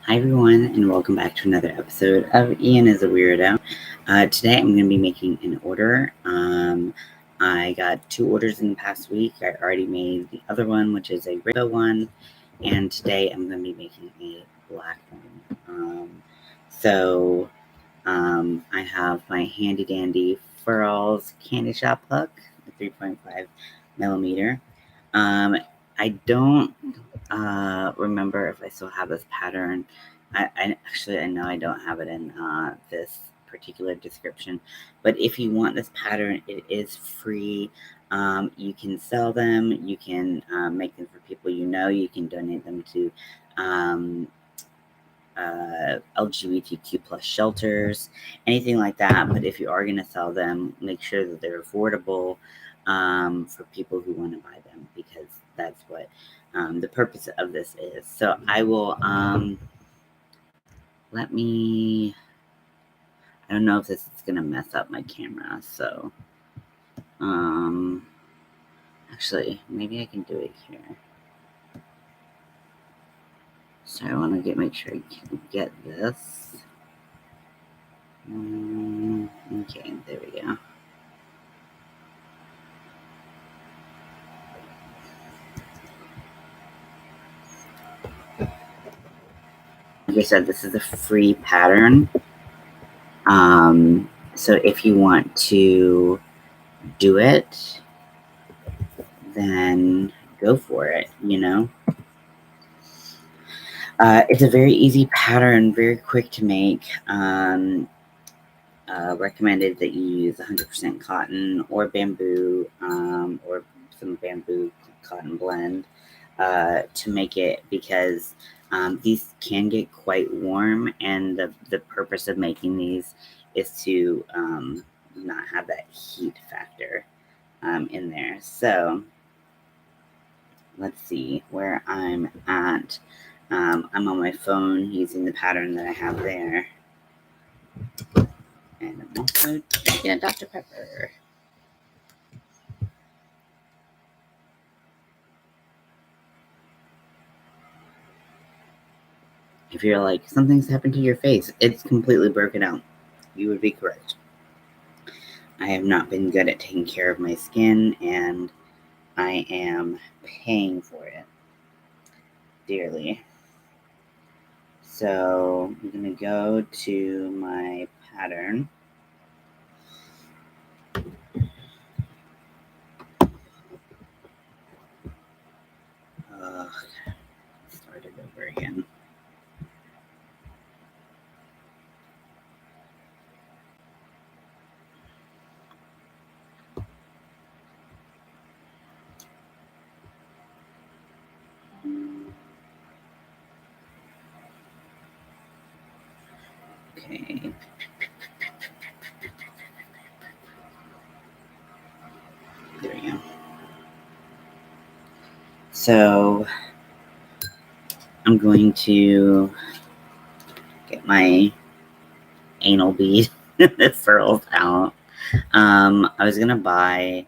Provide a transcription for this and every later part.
Hi everyone, and welcome back to another episode of Ian is a Weirdo. Today I'm going to be making an order. I got 2 orders in the past week. I already made the other one, which is a rainbow one, and today I'm going to be making a black one. I have my handy dandy Furls Cashapp hook, a 3.5 millimeter. I don't remember if I still have this pattern. I know I don't have it in this particular description, but if you want this pattern, it is free. You can sell them, you can make them for people you can donate them to LGBTQ plus shelters, anything like that. But if you are going to sell them, make sure that they're affordable for people who want to buy them, because that's what the purpose of this is. So I will I don't know if this is going to mess up my camera. So actually, maybe I can do it here. So I want to make sure I can get this. Okay, there we go. Like I said, this is a free pattern. So if you want to do it, then go for it, It's a very easy pattern, very quick to make. Recommended that you use 100% cotton or bamboo, or some bamboo cotton blend to make it, because these can get quite warm, and the purpose of making these is to not have that heat factor in there. So let's see where I'm at. I'm on my phone using the pattern that I have there. And I'm also drinking a Dr. Pepper. If you're like, something's happened to your face, it's completely broken out, you would be correct. I have not been good at taking care of my skin, and I am paying for it dearly. So I'm going to go to my pattern. Start it over again. Okay. There we go. So I'm going to get my anal bead furls out. I was gonna buy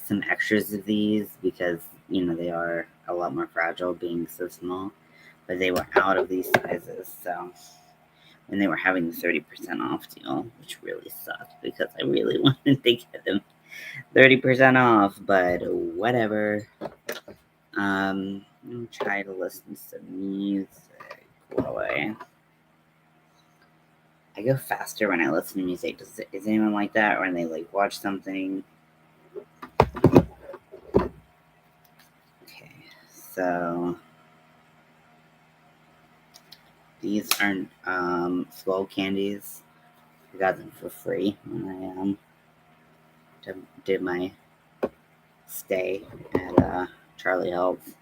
some extras of these because they are a lot more fragile being so small, but they were out of these sizes. So when they were having the 30% off deal, which really sucked because I really wanted to get them 30% off, but whatever. I'm gonna try to listen to some music while I go faster when I listen to music. Is anyone like that, or when they like watch something? Okay, so these are Swell candies. I got them for free when I did my stay at Charlie Health.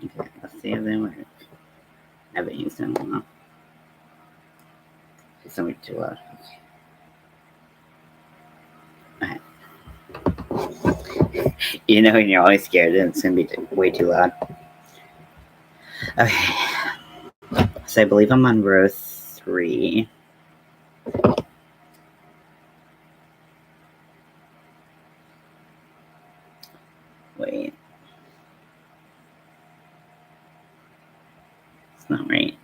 Okay, let's see if they work. I haven't used them in a while. It's not too loud. Okay. When you're always scared, then it's gonna be way too loud. Okay. So I believe I'm on row 3. Wait. It's not right.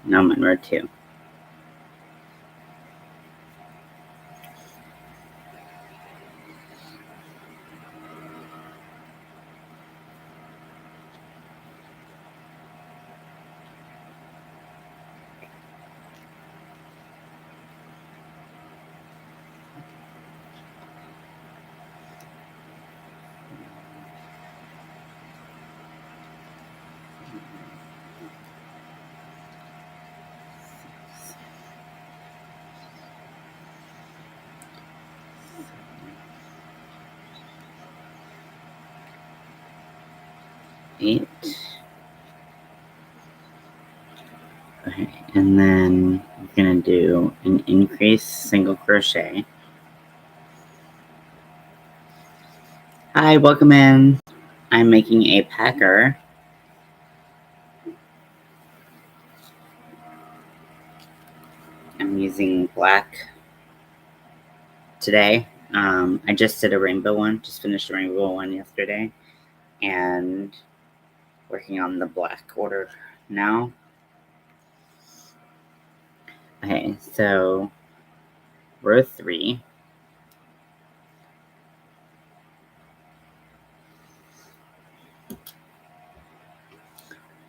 Now I'm on row 2. Eight. Okay, and then I'm gonna do an increase single crochet. Hi, welcome in. I'm making a packer. I'm using black today. I just did a rainbow one, just finished a rainbow one yesterday, and working on the black order now. Okay, so row 3.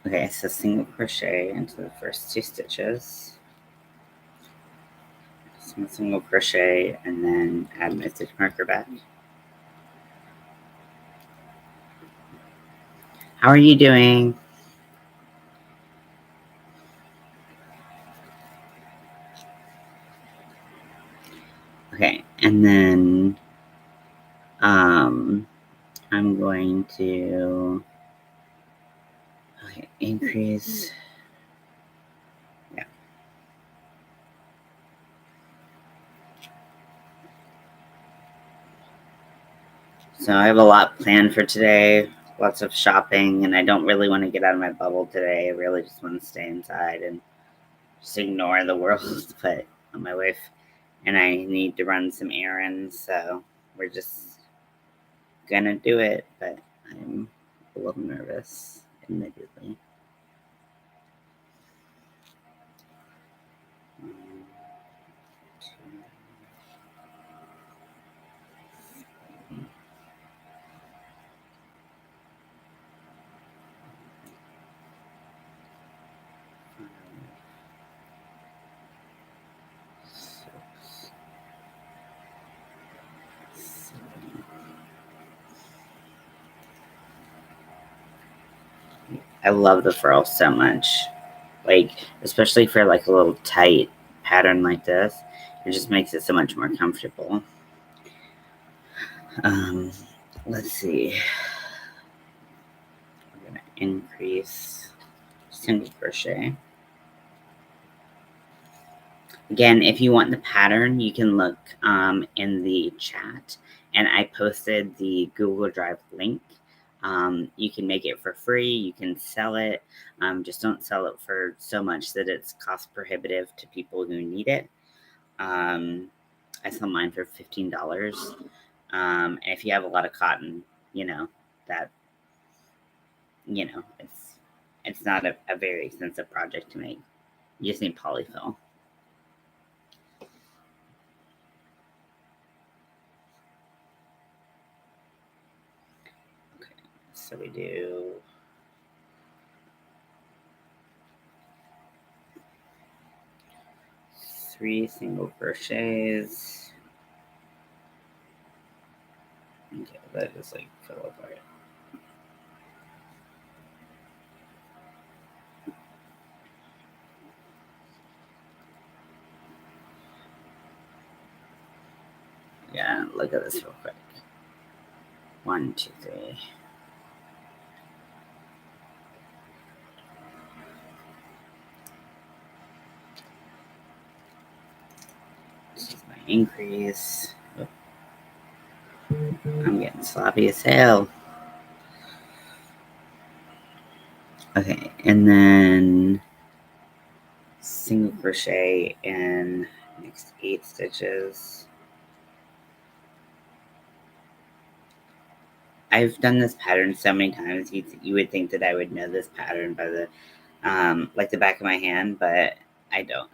Okay, so single crochet into the first 2 stitches, single crochet, and then add my stitch marker back. How are you doing? Okay, and then I'm going to increase. Yeah. So I have a lot planned for today. Lots of shopping, and I don't really want to get out of my bubble today. I really just want to stay inside and just ignore the world. But my wife and I need to run some errands, so we're just gonna do it. But I'm a little nervous, admittedly. I love the furl so much. Like, especially for like a little tight pattern like this, it just makes it so much more comfortable. Um, let's see. I'm gonna increase single crochet. Again, if you want the pattern, you can look in the chat, and I posted the Google Drive link. You can make it for free. You can sell it. Just don't sell it for so much that it's cost prohibitive to people who need it. I sell mine for $15. And if you have a lot of cotton, that it's not a very expensive project to make. You just need polyfill. Okay, so we do 3 single crochets. Okay, that just like fell apart. Yeah, look at this real quick. 1, 2, 3. This is my increase. Oh, I'm getting sloppy as hell. Okay, and then single crochet in next 8 stitches. I've done this pattern so many times. You would think that I would know this pattern by the like the back of my hand, but I don't.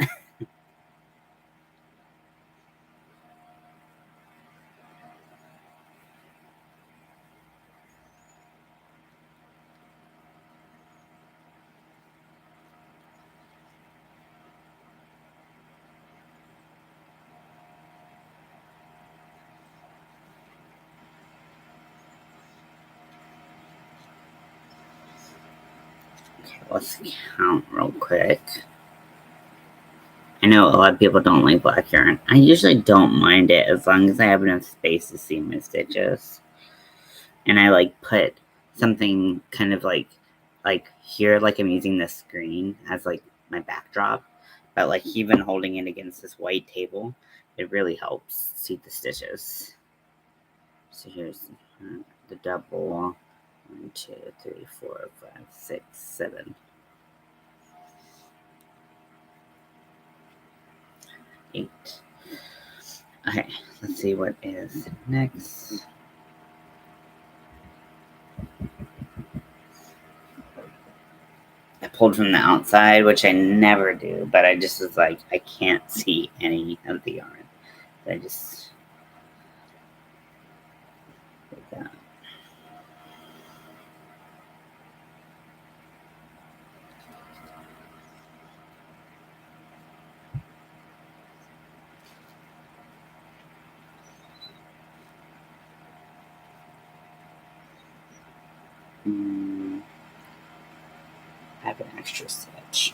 Okay, let's count real quick. I know a lot of people don't like black yarn. I usually don't mind it as long as I have enough space to see my stitches. And I like put something kind of like here, like I'm using the screen as like my backdrop, but like even holding it against this white table, it really helps see the stitches. So here's the double. 1, 2, 3, 4, 5, 6, 7, 8. Okay, let's see what is next. I pulled from the outside, which I never do, but I just was like, I can't see any of the yarn. I just did that. I have an extra stitch.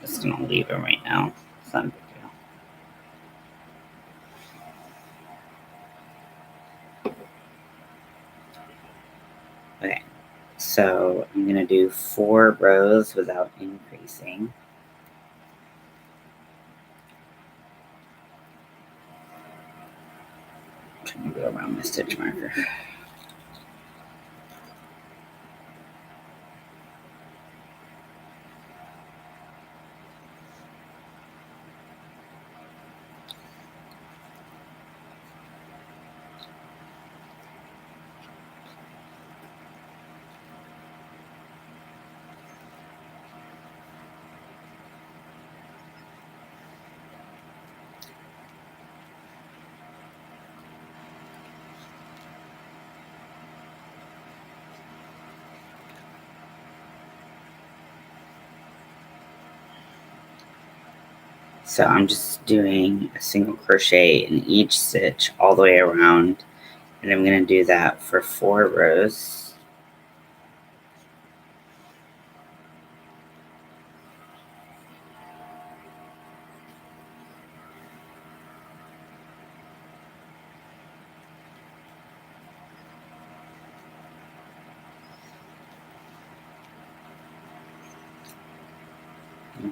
Just gonna leave it right now. It's not a big deal. Okay, so I'm gonna do 4 rows without increasing. I'm trying to go around my stitch marker. So I'm just doing a single crochet in each stitch all the way around, and I'm going to do that for 4 rows.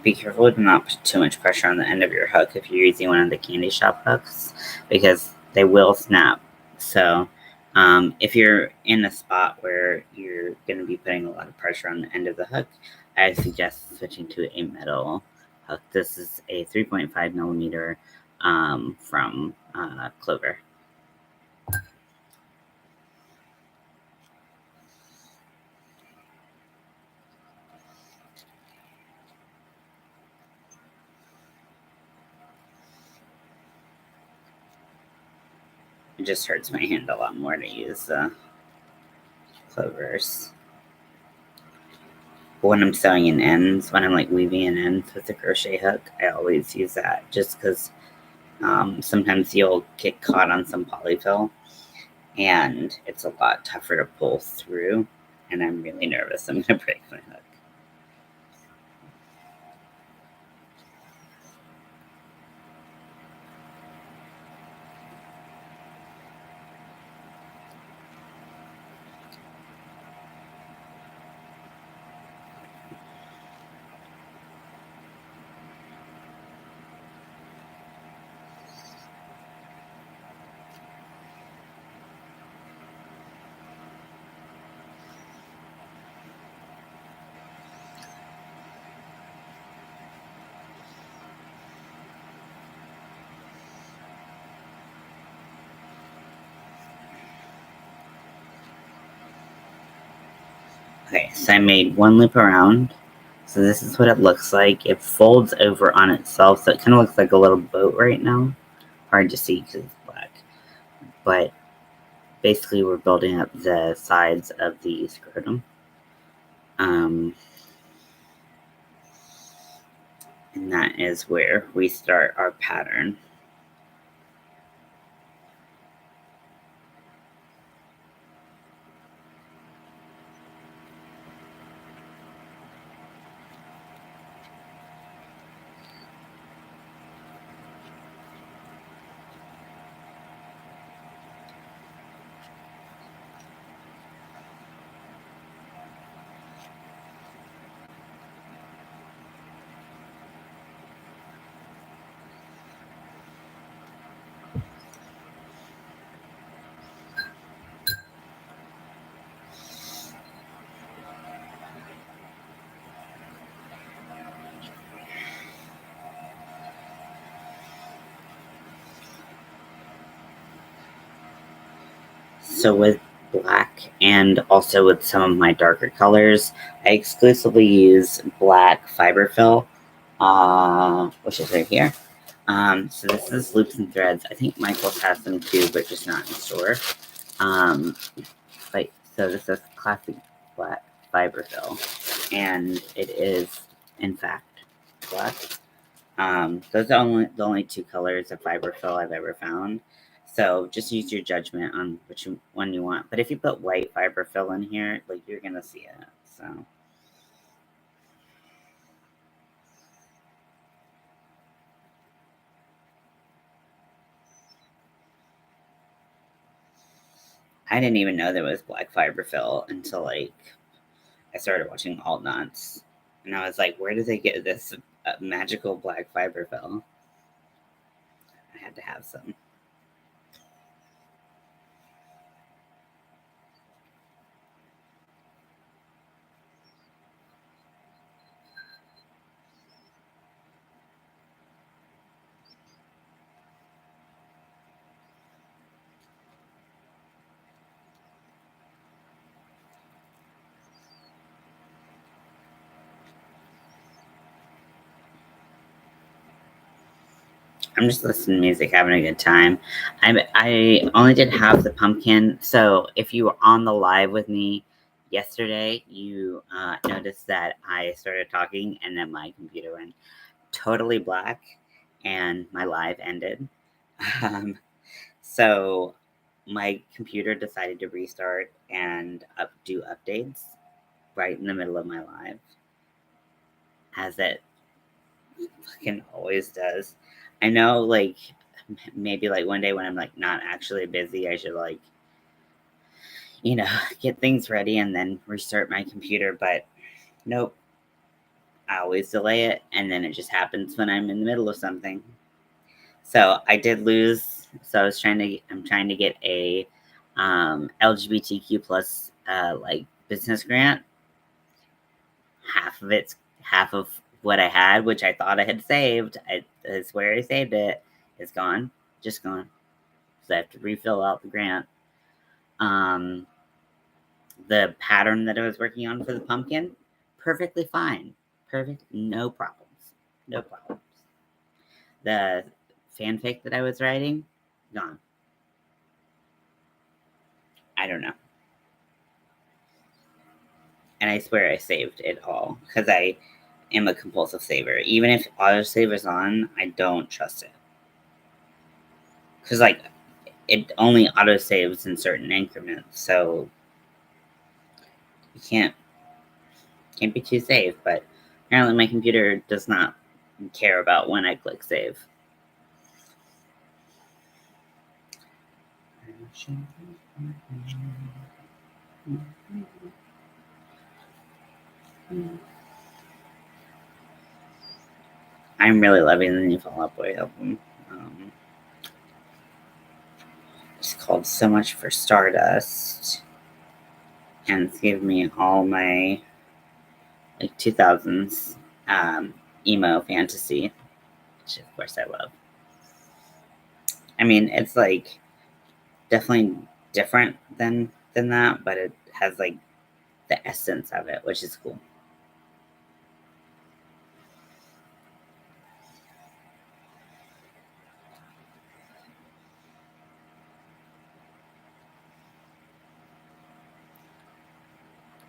Be careful to not put too much pressure on the end of your hook if you're using one of the candy shop hooks, because they will snap. So if you're in a spot where you're going to be putting a lot of pressure on the end of the hook, I suggest switching to a metal hook. This is a 3.5 millimeter from Clover. It just hurts my hand a lot more to use Clovers. But when I'm sewing in ends, when I'm like weaving in ends with a crochet hook, I always use that just because sometimes you'll get caught on some polyfill and it's a lot tougher to pull through, and I'm really nervous I'm going to break my hook. Okay, so I made one loop around. So this is what it looks like. It folds over on itself, so it kind of looks like a little boat right now. Hard to see because it's black. But basically we're building up the sides of the scrotum. And that is where we start our pattern. So with black and also with some of my darker colors, I exclusively use black fiberfill, which is right here. So this is Loops and Threads. I think Michael's has them too, but just not in store. Um, but so this is classic black fiberfill, and it is in fact black. Those are the only two colors of fiberfill I've ever found. So just use your judgment on which one you want. But if you put white fiberfill in here, like you're gonna see it. So I didn't even know there was black fiberfill until like I started watching Alt Knots, and I was like, where did they get this magical black fiberfill? I had to have some. I'm just listening to music, having a good time. I only did half the pumpkin, so if you were on the live with me yesterday, you noticed that I started talking and then my computer went totally black and my live ended. Um, so my computer decided to restart and do updates right in the middle of my live, as it fucking always does. I know, like, maybe like one day when I'm like not actually busy, I should like, get things ready and then restart my computer. But nope, I always delay it, and then it just happens when I'm in the middle of something. So I did lose. So I'm trying to get a LGBTQ plus like business grant. Half of what I had, which I thought I had saved. I swear I saved it. It's gone, just gone. So I have to refill out the grant. Um, the pattern that I was working on for the pumpkin, perfectly fine, perfect, no problems, no problems. The fanfic that I was writing, gone. I don't know, and I swear I saved it all because I am a compulsive saver. Even if autosaver's on, I don't trust it because like it only autosaves in certain increments, so you can't be too safe. But apparently, my computer does not care about when I click save. I'm really loving the new Fall Out Boy album. It's called So Much for Stardust, and it's giving me all my like 2000s emo fantasy, which of course I love. I mean, it's like definitely different than that, but it has like the essence of it, which is cool.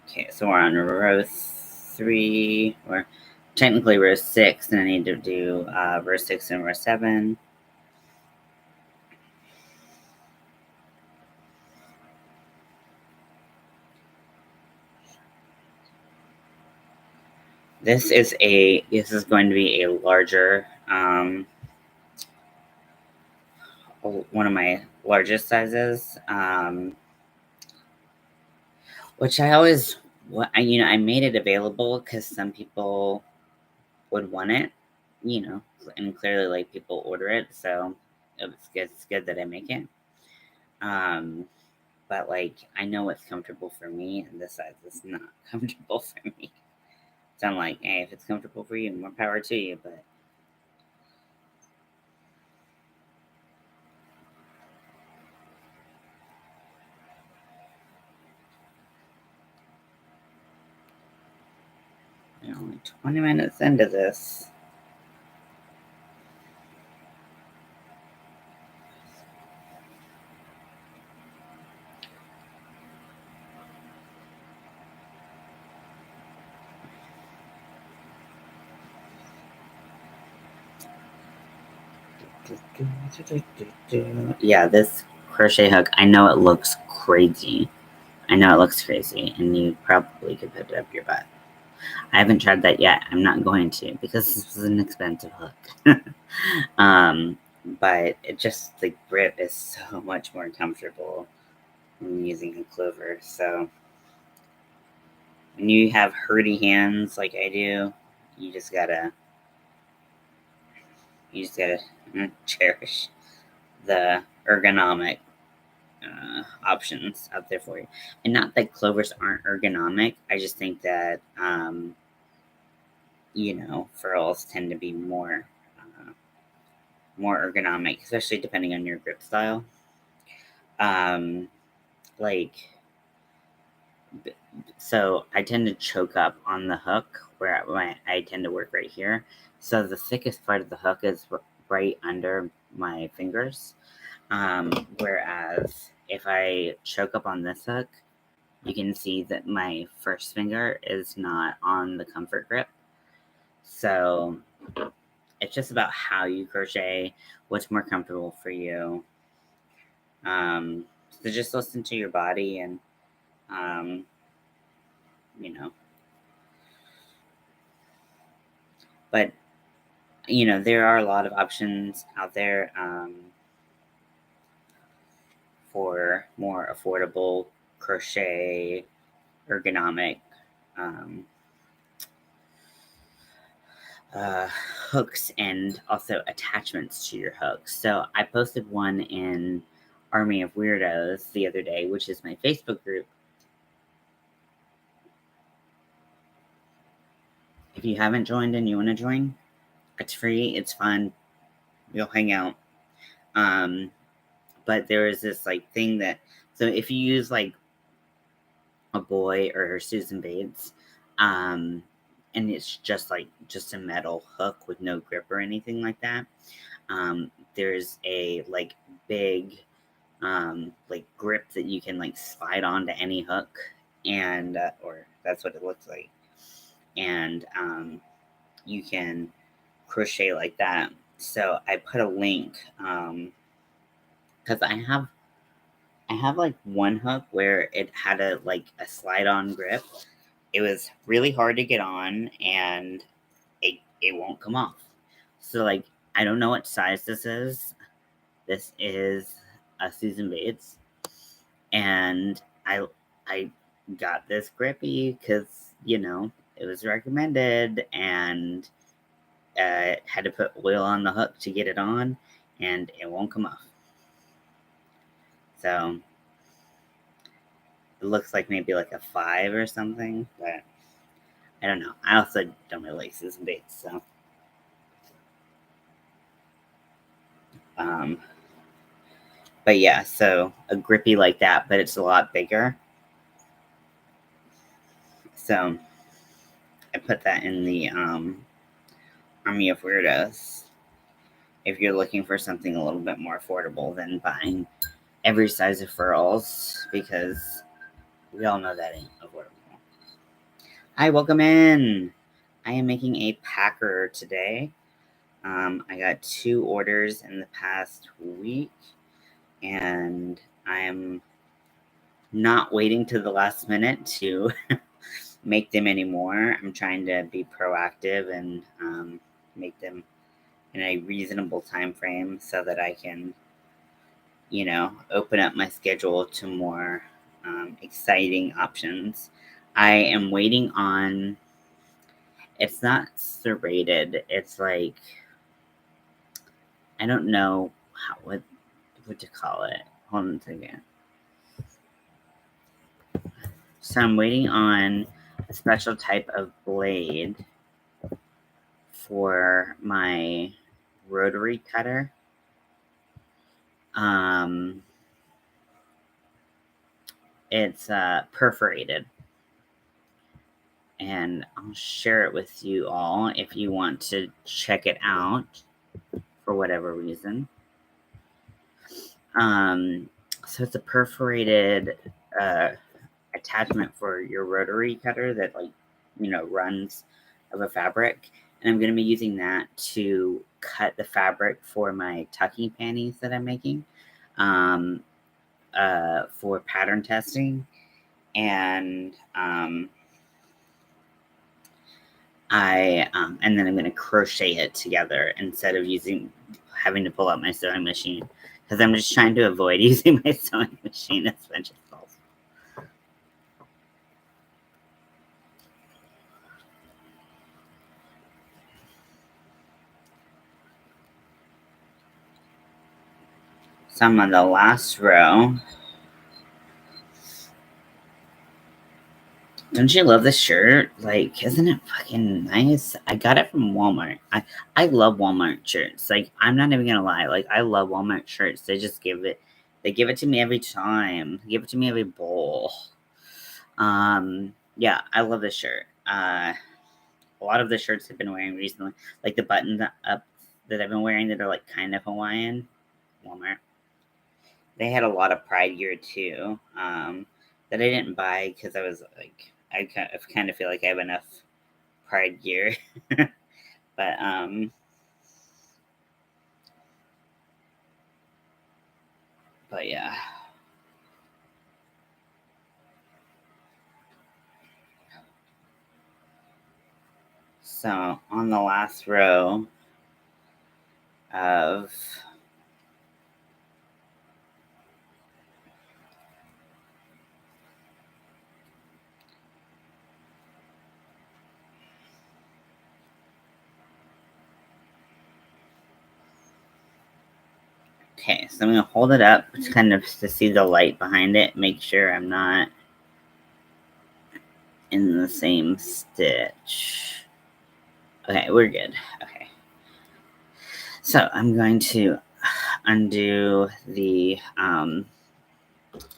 Okay, so we're on row 3, or technically row 6, and I need to do row 6 and row 7. This is going to be a larger, one of my largest sizes, which I always, I made it available because some people would want it, and clearly like people order it, so it's good that I make it. But like I know what's comfortable for me, and this size is not comfortable for me. So I'm like, hey, if it's comfortable for you, more power to you. But we're only 20 minutes into this. Yeah, this crochet hook, I know it looks crazy. And you probably could put it up your butt. I haven't tried that yet. I'm not going to because this is an expensive hook. But it just, the grip is so much more comfortable when using a clover. So when you have hurdy hands like I do, you just gotta cherish the ergonomic options out there for you. And not that clovers aren't ergonomic. I just think that furls tend to be more ergonomic, especially depending on your grip style. Um, like, so I tend to choke up on the hook where I tend to work right here. So the thickest part of the hook is right under my fingers. Whereas if I choke up on this hook, you can see that my first finger is not on the comfort grip. So it's just about how you crochet, what's more comfortable for you. So just listen to your body and, um, you know, but, there are a lot of options out there for more affordable crochet, ergonomic um, hooks and also attachments to your hooks. So I posted one in Army of Weirdos the other day, which is my Facebook group. If you haven't joined and you want to join, it's free, it's fun, you'll hang out. But there is this like thing that, so if you use like a boy or Susan Bates, and it's just a metal hook with no grip or anything like that. There's a like big like grip that you can like slide onto any hook, and or that's what it looks like, and you can crochet like that. So I put a link because I have like one hook where it had a slide on grip. It was really hard to get on, and it won't come off. So like I don't know what size this is. This is a Susan Bates, and I got this grippy because it was recommended, and had to put oil on the hook to get it on, and it won't come off. So it looks like maybe like a 5 or something, but I don't know. I also don't really like Susan Bates, so um, but yeah, so a grippy like that, but it's a lot bigger. So I put that in the Army of Weirdos. If you're looking for something a little bit more affordable than buying every size of furls, because we all know that ain't affordable. Hi, welcome in. I am making a packer today. I got 2 orders in the past week, and I'm not waiting to the last minute to make them anymore. I'm trying to be proactive and make them in a reasonable time frame so that I can, open up my schedule to more exciting options. I am waiting on. It's not serrated. It's like I don't know what to call it. Hold on a second. So I'm waiting on a special type of blade for my rotary cutter. Um, it's perforated, and I'll share it with you all if you want to check it out for whatever reason. Um, so it's a perforated uh, attachment for your rotary cutter that runs of a fabric, and I'm going to be using that to cut the fabric for my tucking panties that I'm making for pattern testing. And and then I'm going to crochet it together instead of having to pull out my sewing machine, because I'm just trying to avoid using my sewing machine as much as possible. So I'm on the last row. Don't you love this shirt? Like, isn't it fucking nice? I got it from Walmart. I love Walmart shirts. Like, I'm not even gonna lie. Like, I love Walmart shirts. They give it to me every time. They give it to me every bowl. Yeah, I love this shirt. A lot of the shirts I've been wearing recently, like the buttons up that I've been wearing that are like kind of Hawaiian, Walmart. They had a lot of Pride gear too, that I didn't buy because I was like, I kind of feel like I have enough Pride gear, but yeah. So on the last row of okay, so I'm gonna hold it up kind of to see the light behind it, make sure I'm not in the same stitch. Okay, we're good. Okay. So I'm going to undo the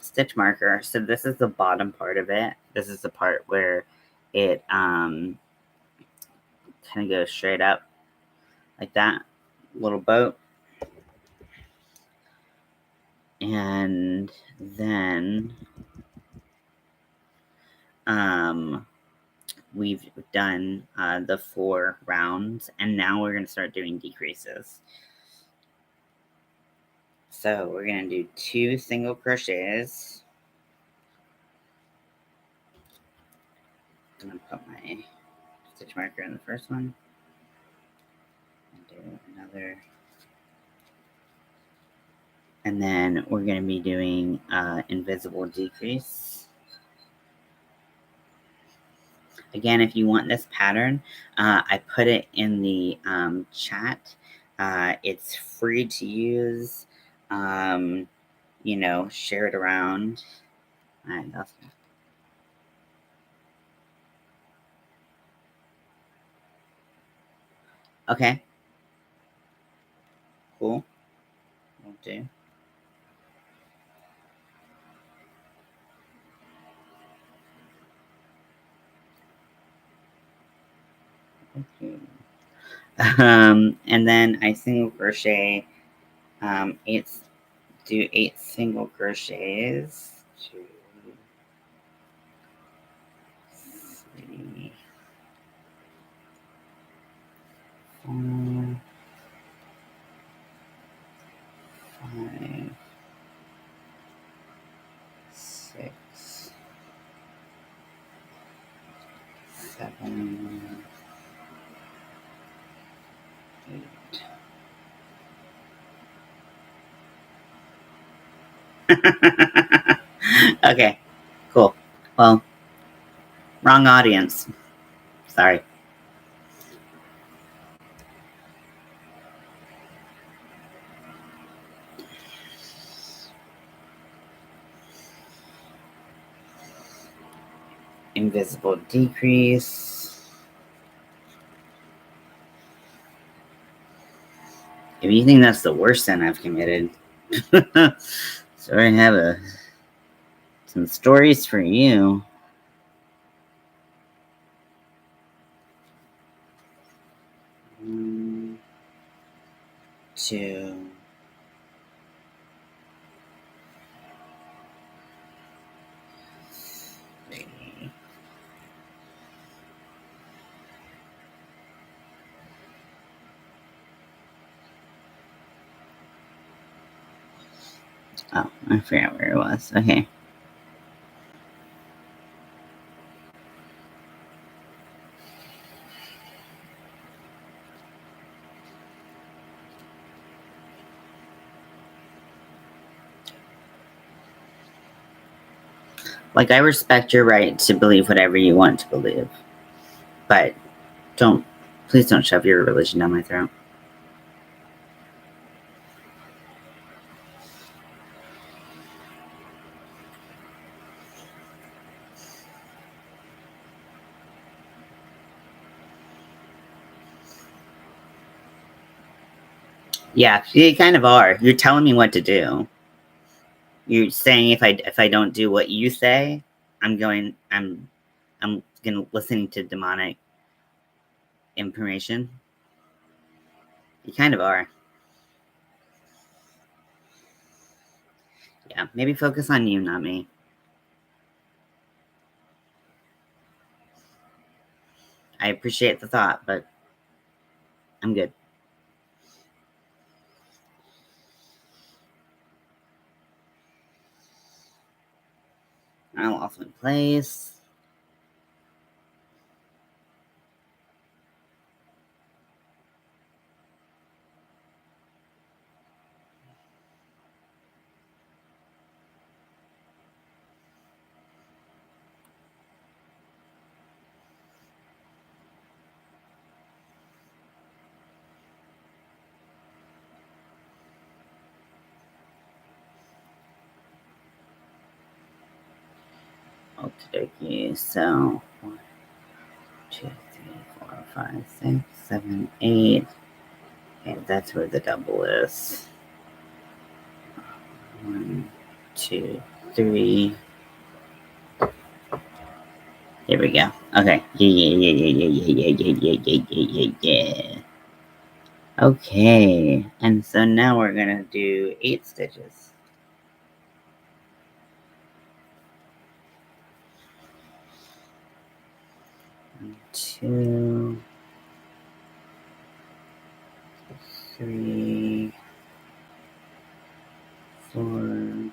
stitch marker. So this is the bottom part of it. This is the part where it kind of goes straight up like that, little boat. And then we've done the 4 rounds, and now we're going to start doing decreases. So we're going to do 2 single crochets. I'm going to put my stitch marker in the first one and do another. And then we're going to be doing invisible decrease. Again, if you want this pattern, I put it in the chat. It's free to use. Share it around. All right, that's good. Okay. Cool. Will do. And then I single crochet, eight, do 8 single crochets, 2, 3, 4, 5, 6, 7, 8. Okay, cool. Well, wrong audience. Sorry. Invisible decrease. If you think that's the worst sin I've committed, so I have some stories for you. 1, 2, 3. Oh, I forgot where it was. Okay. Like, I respect your right to believe whatever you want to believe, but please don't shove your religion down my throat. Yeah, you kind of are. You're telling me what to do. You're saying if I don't do what you say, I'm gonna listening to demonic information. You kind of are. Yeah, maybe focus on you, not me. I appreciate the thought, but I'm good. I'll also in place. Okay, so 1, 2, 3, 4, 5, 6, 7, 8. Okay, that's where the double is. 1, 2, 3. Here we go. Okay. Yeah. Okay. And so now we're gonna do 8 stitches. 1, 2, 3, 4,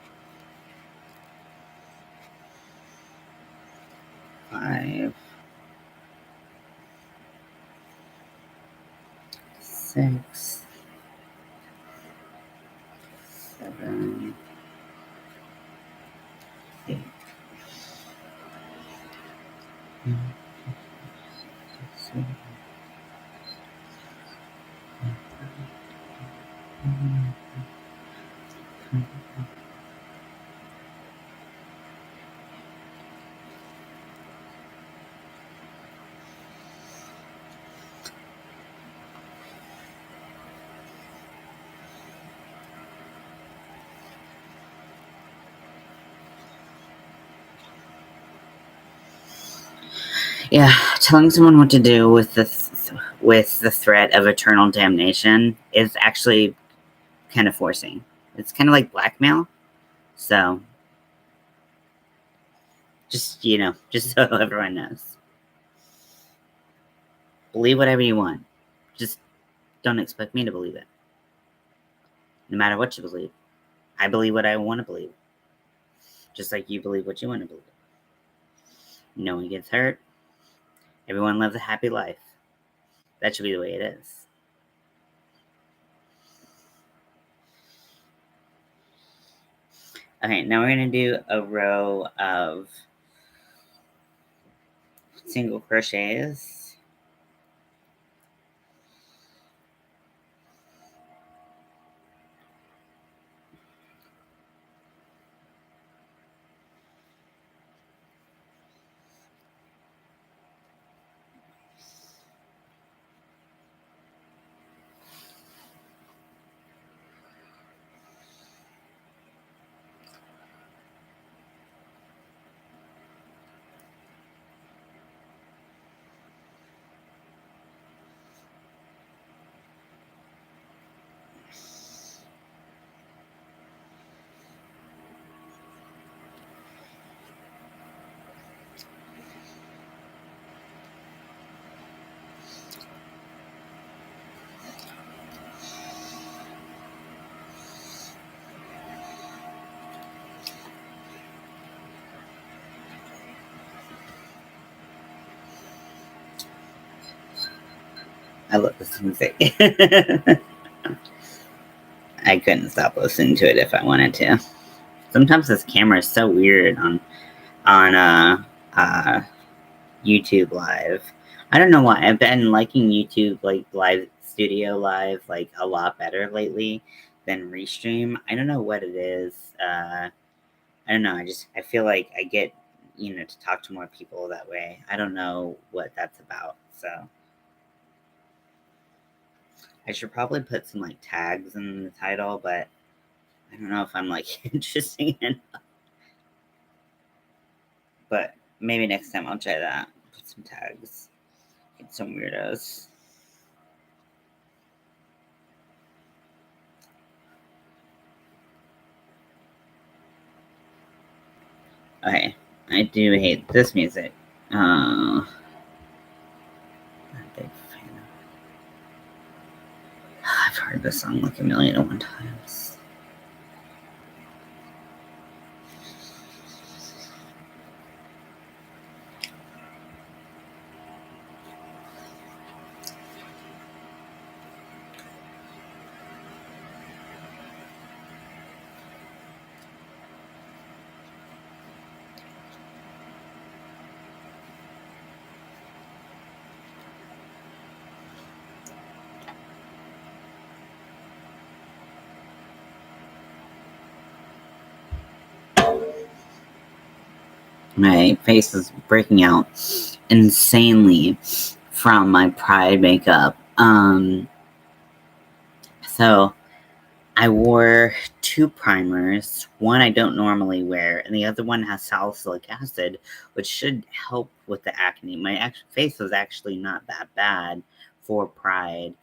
5, 6, 7, 8. Yeah, telling someone what to do with this with the threat of eternal damnation is actually kind of forcing. It's kind of like blackmail. So, just, just so everyone knows. Believe whatever you want. Just don't expect me to believe it. No matter what you believe. I believe what I want to believe. Just like you believe what you want to believe. No one gets hurt. Everyone lives a happy life. That should be the way it is. Okay, now we're going to do a row of single crochets. I love this music. I couldn't stop listening to it if I wanted to. Sometimes this camera is so weird on YouTube Live. I don't know why. I've been liking YouTube like live studio live like a lot better lately than Restream. I don't know what it is. I don't know. I feel like I get to talk to more people that way. I don't know what that's about. So I should probably put some like tags in the title, but I don't know if I'm like interesting enough. But maybe next time I'll try that. Put some tags. Get some weirdos. Okay. I do hate this music. Not a big fan of it. I've heard this song like 1,000,001 times. My face is breaking out insanely from my Pride makeup. So I wore 2 primers. One I don't normally wear, and the other one has salicylic acid, which should help with the acne. My face was actually not that bad for Pride.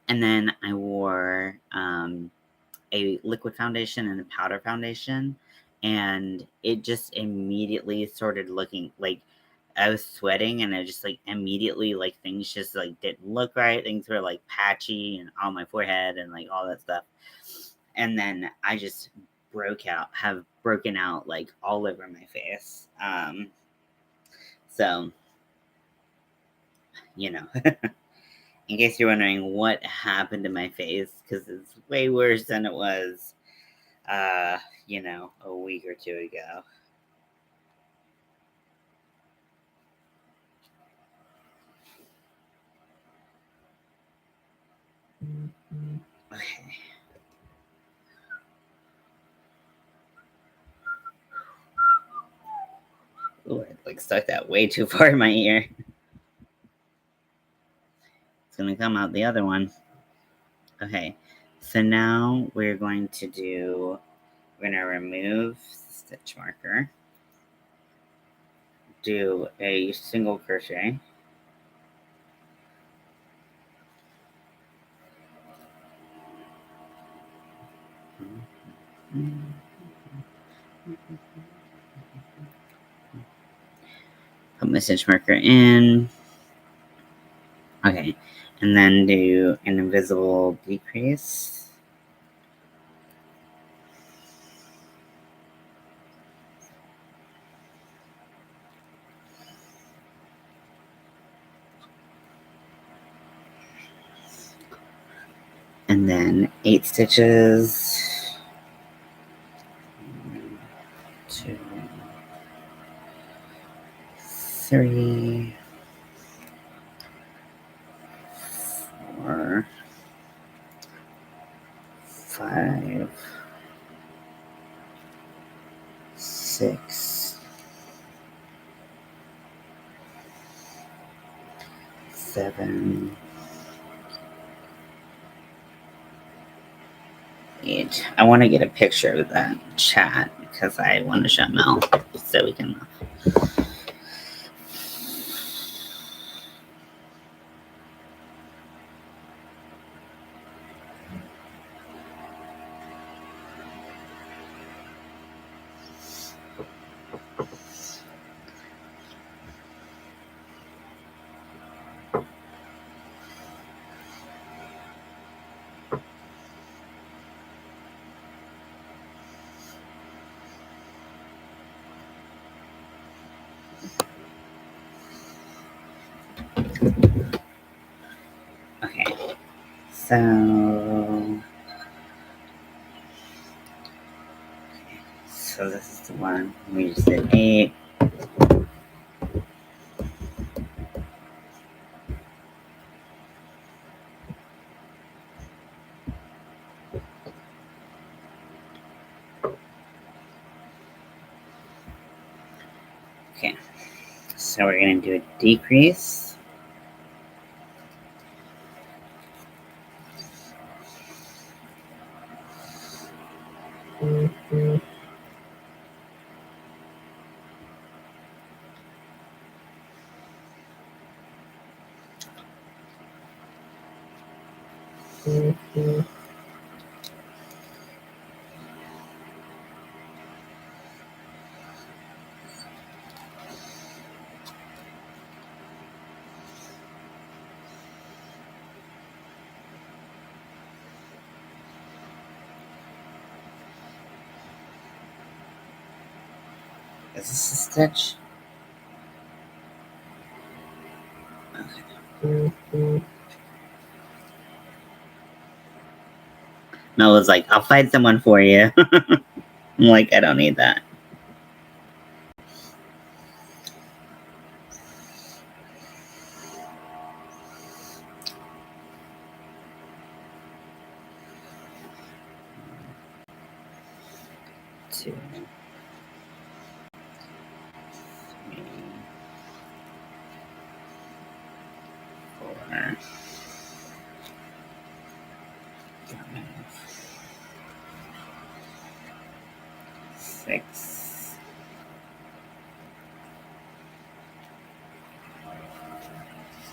And then I wore a liquid foundation and a powder foundation, and it just immediately started looking like I was sweating, and I just like immediately like things just like didn't look right. Things were like patchy and on my forehead and like all that stuff. And then I just have broken out like all over my face. So you know, in case you're wondering what happened to my face, because it's way worse than it was a week or two ago. Okay. Ooh, I like stuck that way too far in my ear. It's gonna come out the other one. Okay. So now we're gonna remove the stitch marker, do a single crochet, Put my stitch marker in. Okay, and then do an invisible decrease. And then 8 stitches. 1, 2, 3, 4, 5, 6, 7, 8. I want to get a picture of that chat because I want to show Mel so we can. Okay, so this is the one we just did 8. Okay, so we're going to do a decrease. Is this a stitch? Okay. Mel was like, I'll find someone for you. I'm like, I don't need that. Two, 3, 4, 5, 6,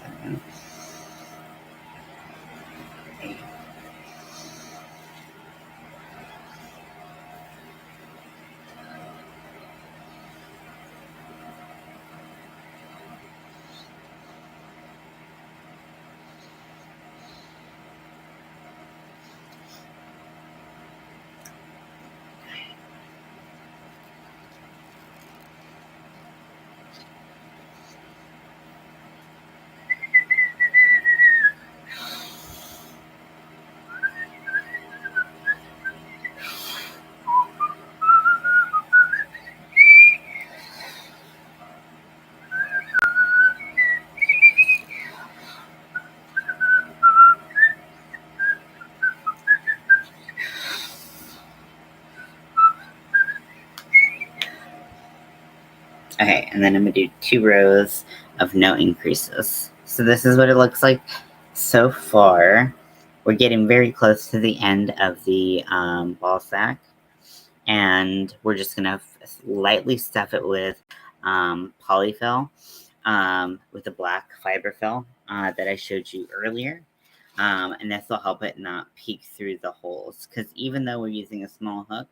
7, 8. Okay, and then I'm going to do 2 rows of no increases. So this is what it looks like so far. We're getting very close to the end of the ball sack. And we're just going to lightly stuff it with polyfill, with the black fiber fill that I showed you earlier. And this will help it not peek through the holes. Because even though we're using a small hook,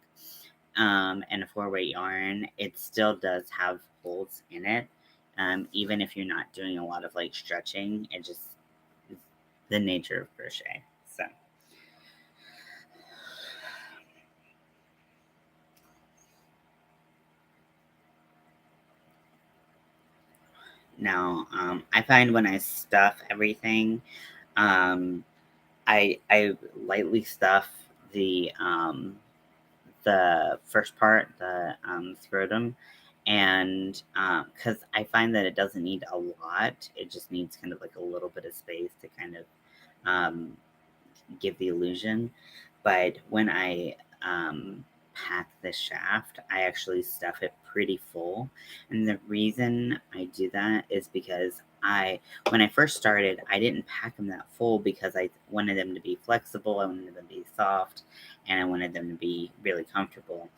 and a 4-weight yarn, it still does have holes in it. Even if you're not doing a lot of like stretching, it just is the nature of crochet. So now, I find when I stuff everything, um, I lightly stuff the first part, the scrotum, and because I find that it doesn't need a lot, it just needs kind of like a little bit of space to kind of um, give the illusion. But when I pack the shaft, I actually stuff it pretty full. And the reason I do that is because when I first started, I didn't pack them that full because I wanted them to be flexible, I wanted them to be soft, and I wanted them to be really comfortable.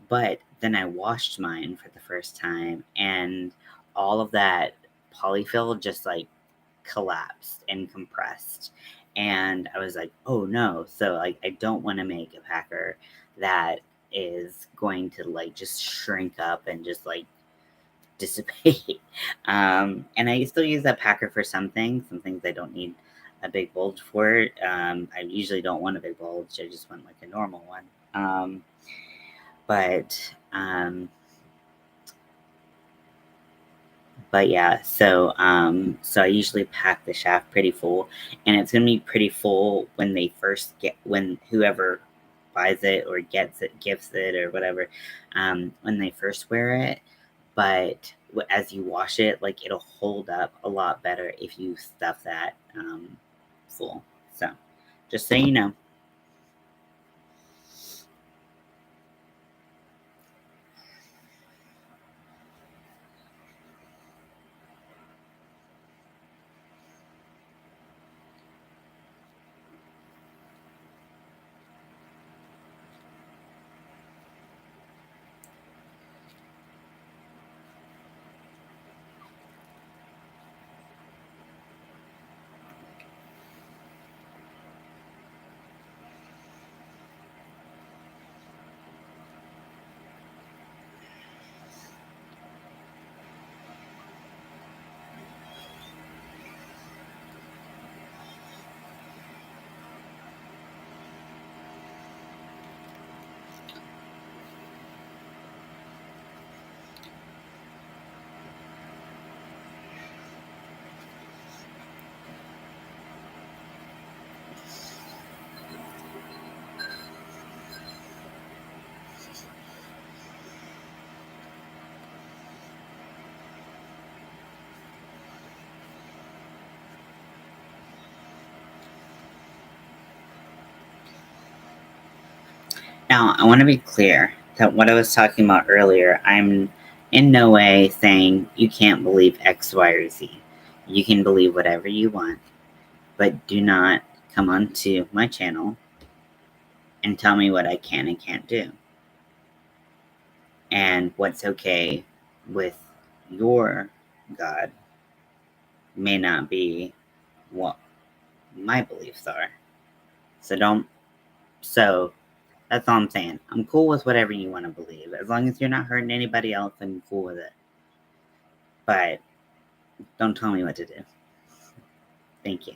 But then I washed mine for the first time, and all of that polyfill just like collapsed and compressed. And I was like, oh no. So like I don't want to make a packer that is going to like just shrink up and just like dissipate. And I still use that packer for some things. Some things I don't need a big bulge for. I usually don't want a big bulge. I just want like a normal one. But But yeah, so I usually pack the shaft pretty full, and it's gonna be pretty full when they first when whoever buys it or gets it, gifts it or whatever, when they first wear it. But as you wash it, like it'll hold up a lot better if you stuff that full. So, just so you know. Now, I want to be clear that what I was talking about earlier, I'm in no way saying you can't believe X, Y, or Z. You can believe whatever you want, but do not come onto my channel and tell me what I can and can't do. And what's okay with your God may not be what my beliefs are. So don't, so that's all I'm saying. I'm cool with whatever you want to believe. As long as you're not hurting anybody else, I'm cool with it. But don't tell me what to do. Thank you.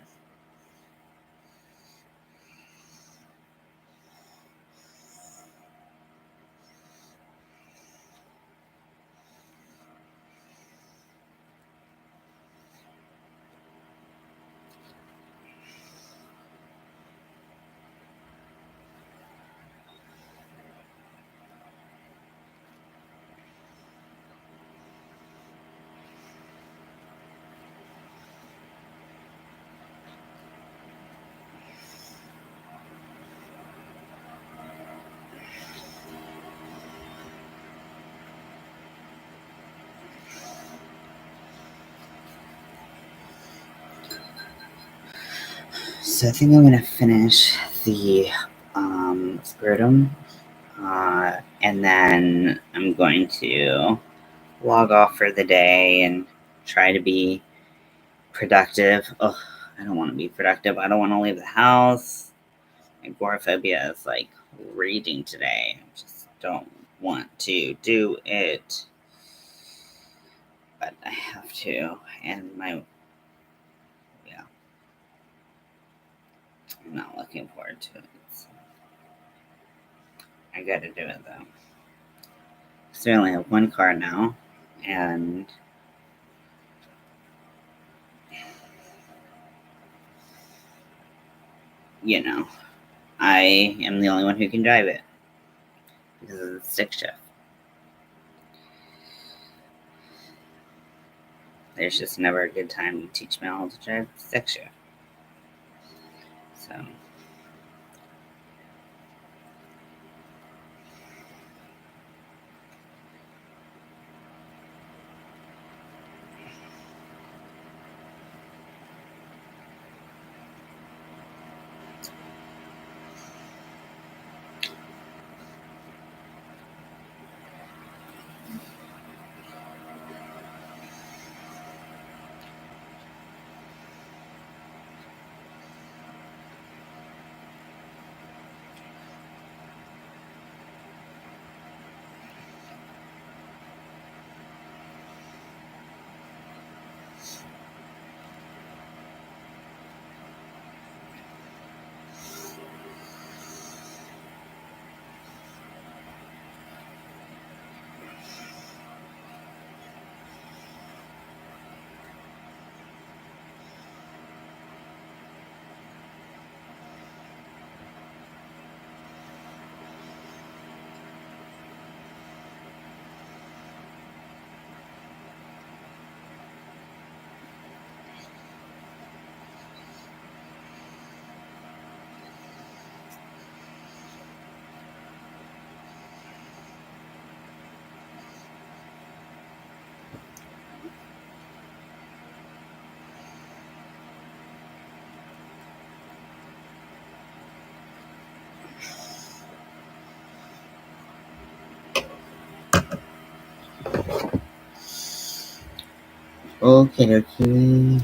So I think I'm gonna finish the scrotum, and then I'm going to log off for the day and try to be productive. Ugh, I don't want to be productive. I don't want to leave the house. My agoraphobia is like raging today. I just don't want to do it, but I have to. And yeah, I'm not looking forward to it. So I gotta do it though. So I only have one car now, and you know, I am the only one who can drive it because of the stick shift. There's just never a good time to teach me how to drive stick shift. So okay, okay.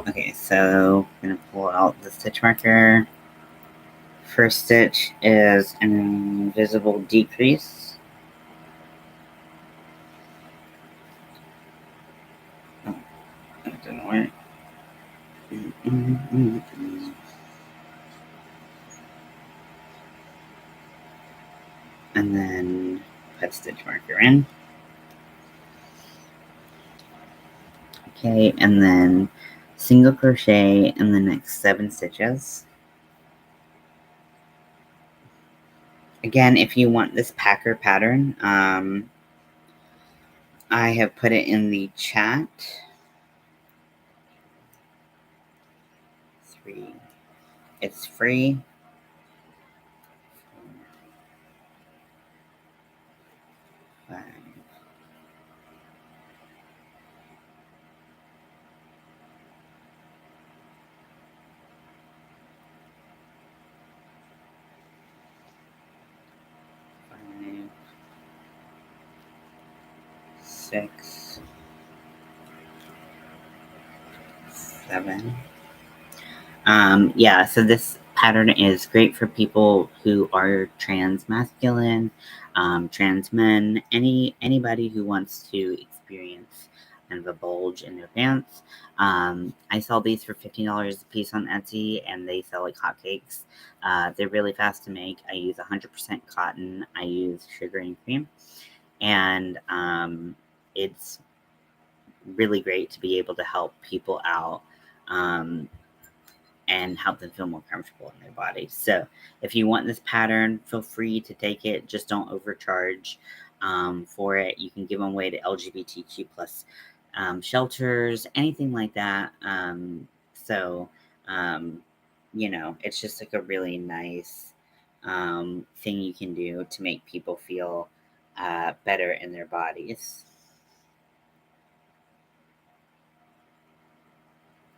Okay, so I'm gonna pull out the stitch marker. First stitch is an invisible decrease. Oh, that didn't work. And then put stitch marker in. Okay, and then single crochet in the next 7 stitches. Again, if you want this packer pattern, I have put it in the chat. 3. It's free. 4, 5. 5, 6, 7. Yeah, so this pattern is great for people who are trans masculine, trans men, anybody who wants to experience kind of a bulge in their pants. I sell these for $15 a piece on Etsy, and they sell like hotcakes. They're really fast to make. I use 100% cotton. I use sugar and cream, and it's really great to be able to help people out. And help them feel more comfortable in their body. So if you want this pattern, feel free to take it. Just don't overcharge for it. You can give them away to LGBTQ plus shelters, anything like that. So, um, it's just like a really nice thing you can do to make people feel better in their bodies.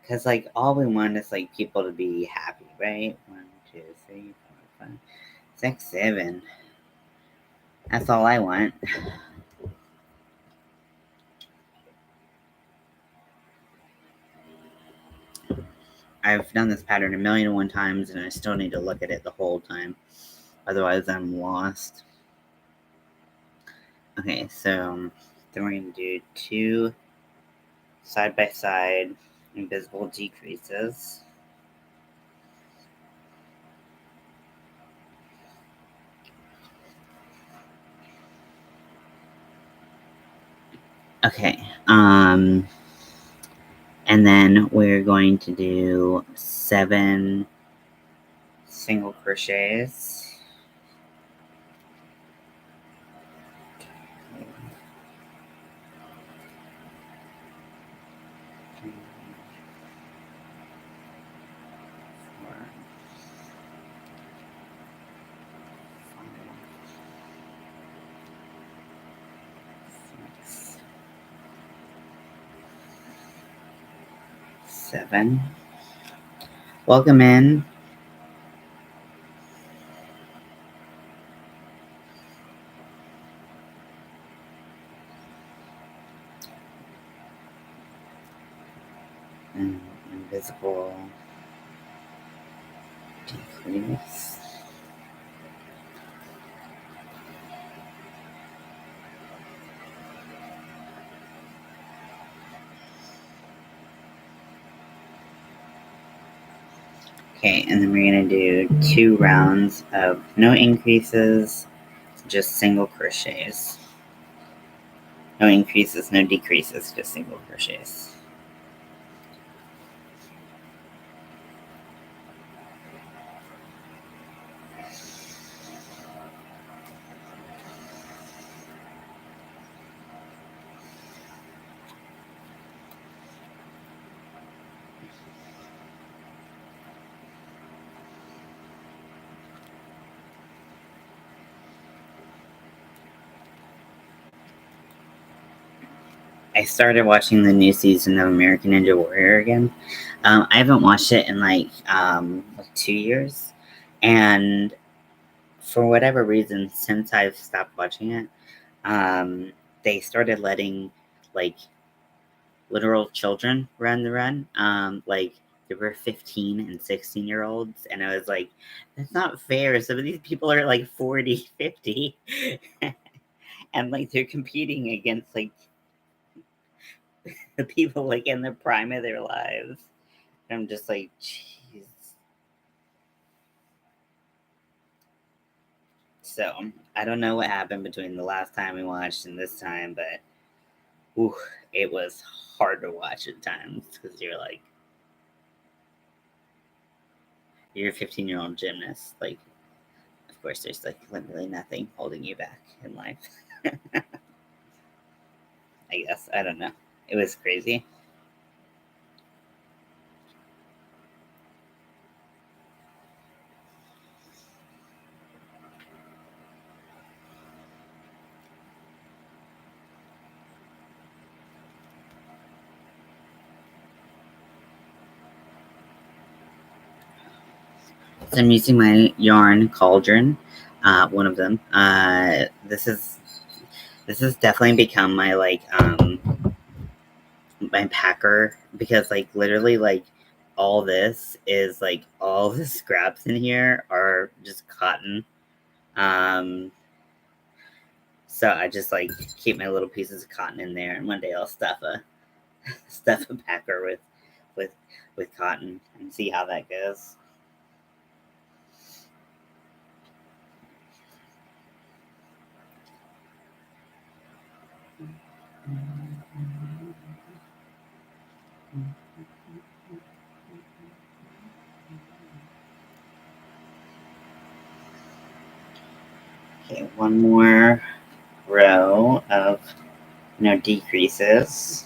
Because, like, all we want is, like, people to be happy, right? 1, 2, 3, 4, 5, 6, 7. That's all I want. I've done this pattern 1,000,001 times and I still need to look at it the whole time. Otherwise, I'm lost. Okay, so then we're going to do 2 side-by-side invisible decreases. Okay, and then we're going to do 7 single crochets. Seven. Welcome in. And invisible decrease. Okay, and then we're going to do 2 rounds of no increases, just single crochets. No increases, no decreases, just single crochets. I started watching the new season of American Ninja Warrior again. I haven't watched it in like 2 years, and for whatever reason, since I've stopped watching it, they started letting like literal children run the run. Like there were 15 and 16-year-olds, and I was like, that's not fair. Some of these people are like 40, 50, and like they're competing against like the people like in the prime of their lives. And I'm just like, jeez. So I don't know what happened between the last time we watched and this time, but ooh, it was hard to watch at times because you're a 15-year-old gymnast. Like, of course, there's like literally nothing holding you back in life. I guess I don't know. It was crazy. So I'm using my yarn cauldron, one of them. This has definitely become my like my packer because like literally like all this is like all the scraps in here are just cotton. Um, so I just like keep my little pieces of cotton in there, and one day I'll stuff a packer with with cotton and see how that goes. Okay, one more row of decreases.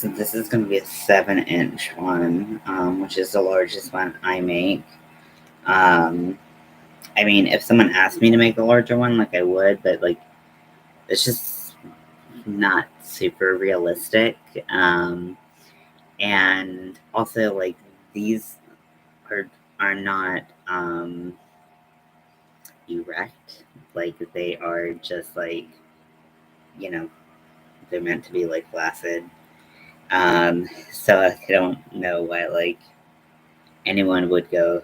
So this is going to be a 7-inch one, which is the largest one I make. I mean, if someone asked me to make a larger one, like I would, but like it's just not super realistic. And also like these are are not erect. Like they are just like, you know, they're meant to be like flaccid. So I don't know why like anyone would go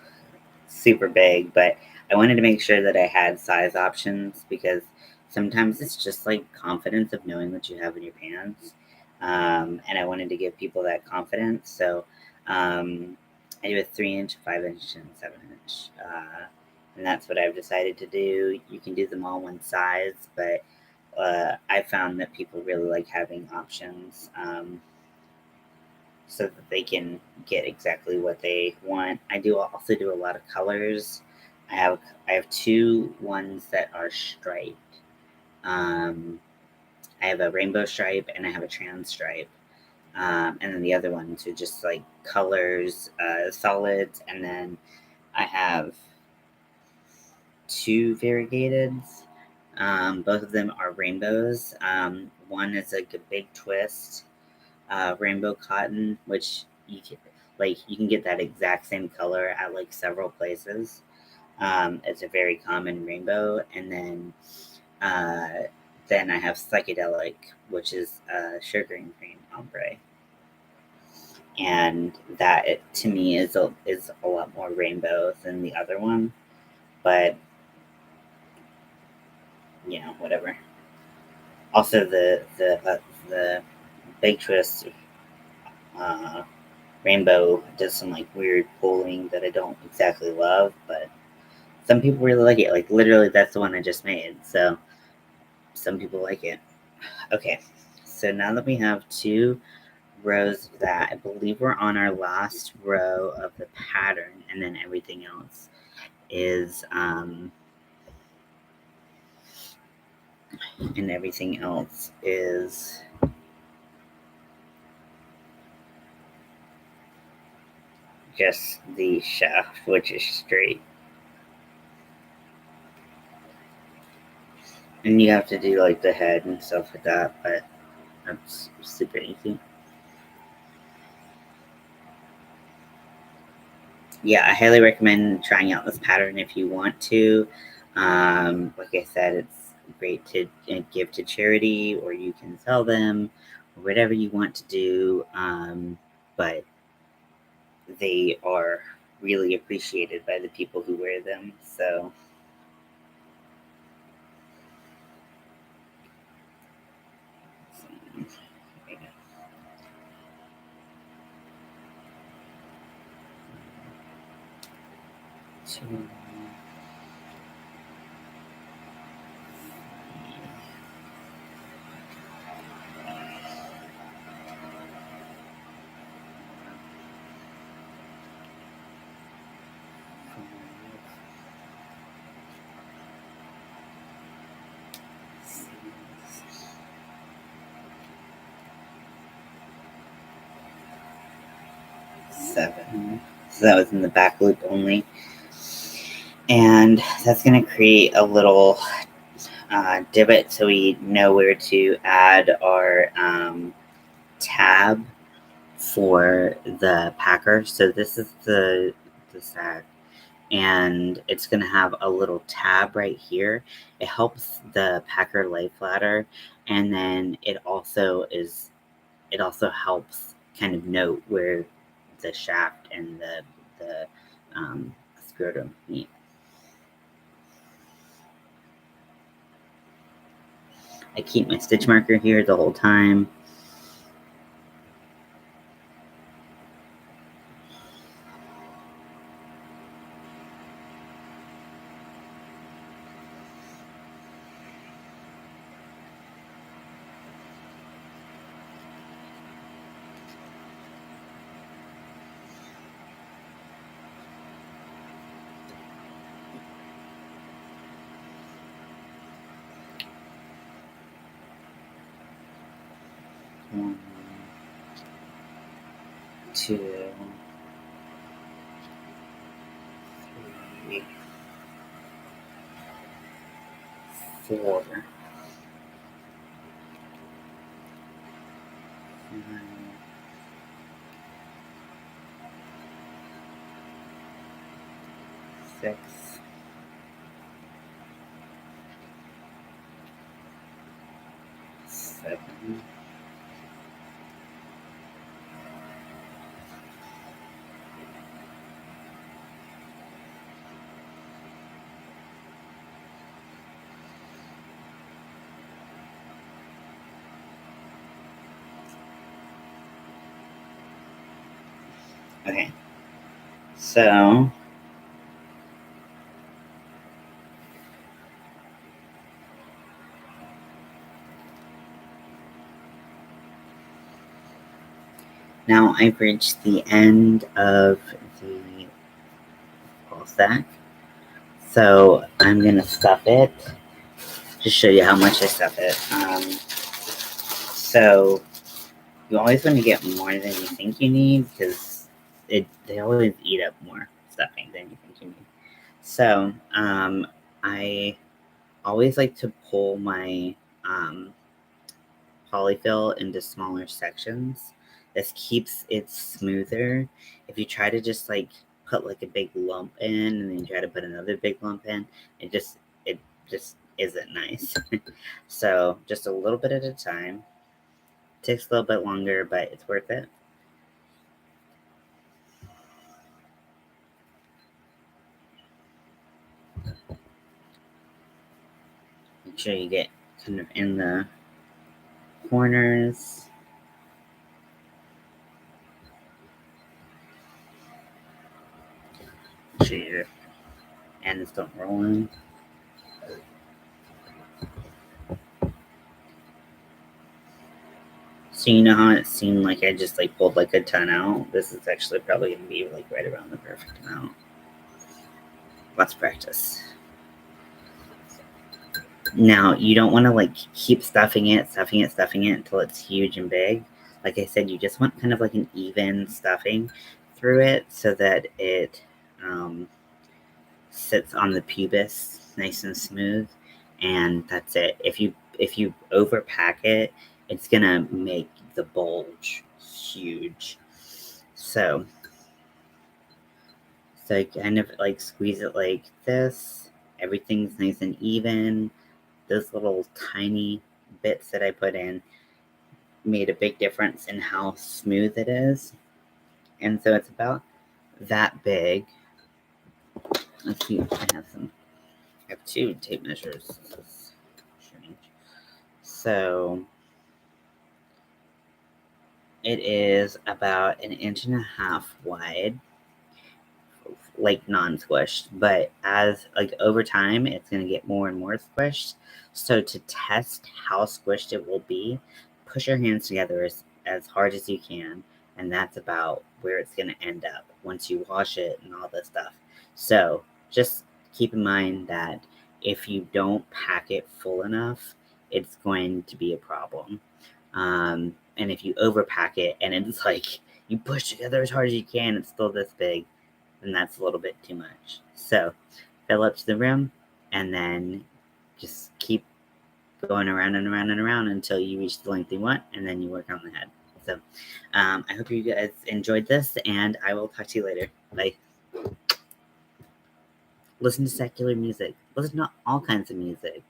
super big, but I wanted to make sure that I had size options because sometimes it's just like confidence of knowing what you have in your pants. And I wanted to give people that confidence. So I do a 3-inch, 5-inch, and 7-inch. And that's what I've decided to do. You can do them all one size, but I found that people really like having options. So that they can get exactly what they want. I do also do a lot of colors. I have two ones that are striped. I have a rainbow stripe and I have a trans stripe. And then the other ones are just like colors, solids, and then I have two variegateds. Both of them are rainbows. One is like a big twist, rainbow cotton, which you can get that exact same color at like several places. It's a very common rainbow, and then I have psychedelic, which is sugar and cream ombre, and that to me is a lot more rainbow than the other one, but whatever. Also, the big twist uh, rainbow does some like weird pulling that I don't exactly love, but some people really like it. Like literally, that's the one I just made. So some people like it. Okay, so now that we have two rows of that, I believe we're on our last row of the pattern, and then everything else is just the shaft, which is straight. And you have to do like the head and stuff like that, but that's super easy. Yeah, I highly recommend trying out this pattern if you want to. Like I said, it's great to give to charity, or you can sell them, or whatever you want to do. But they are really appreciated by the people who wear them. So, yeah. 2, 7. So that was in the back loop only. And that's going to create a little divot so we know where to add our tab for the packer. So this is the sack, and it's going to have a little tab right here. It helps the packer lay flatter, and then it also helps kind of note where the shaft and the scrotum meet. I keep my stitch marker here the whole time. 2, 3, 4, 5, 6, 7, 8. Okay. So now I've reached the end of the ball sack. So I'm going to stuff it to show you how much I stuff it. So you always want to get more than you think you need because they always eat up more stuffing than you think you need. So I always like to pull my polyfill into smaller sections. This keeps it smoother. If you try to just like put like a big lump in and then you try to put another big lump in, it just isn't nice. So just a little bit at a time. Takes a little bit longer, but it's worth it. Make sure you get kind of in the corners. Make sure your ends don't roll in. So you know how it seemed like I just like pulled like a ton out? This is actually probably gonna be like right around the perfect amount. Let's practice. Now you don't want to like keep stuffing it until it's huge and big. Like I said, you just want kind of like an even stuffing through it so that it sits on the pubis nice and smooth, and that's it. If you overpack it, it's gonna make the bulge huge. So kind of like squeeze it like this. Everything's nice and even. Those little tiny bits that I put in made a big difference in how smooth it is. And so it's about that big. Let's see if I have some. I have 2 tape measures. This is strange. So it is about 1.5 inches wide, like non-squished, but as like over time it's going to get more and more squished. So to test how squished it will be, push your hands together as hard as you can, and that's about where it's going to end up once you wash it and all this stuff. So just keep in mind that if you don't pack it full enough, it's going to be a problem. And if you overpack it and it's like you push together as hard as you can, it's still this big, then that's a little bit too much. So fill up to the rim and then just keep going around and around and around until you reach the length you want, and then you work on the head. So I hope you guys enjoyed this, and I will talk to you later. Bye. Listen to secular music. Listen to all kinds of music.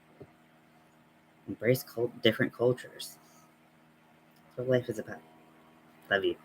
Embrace different cultures. That's what life is about. Love you.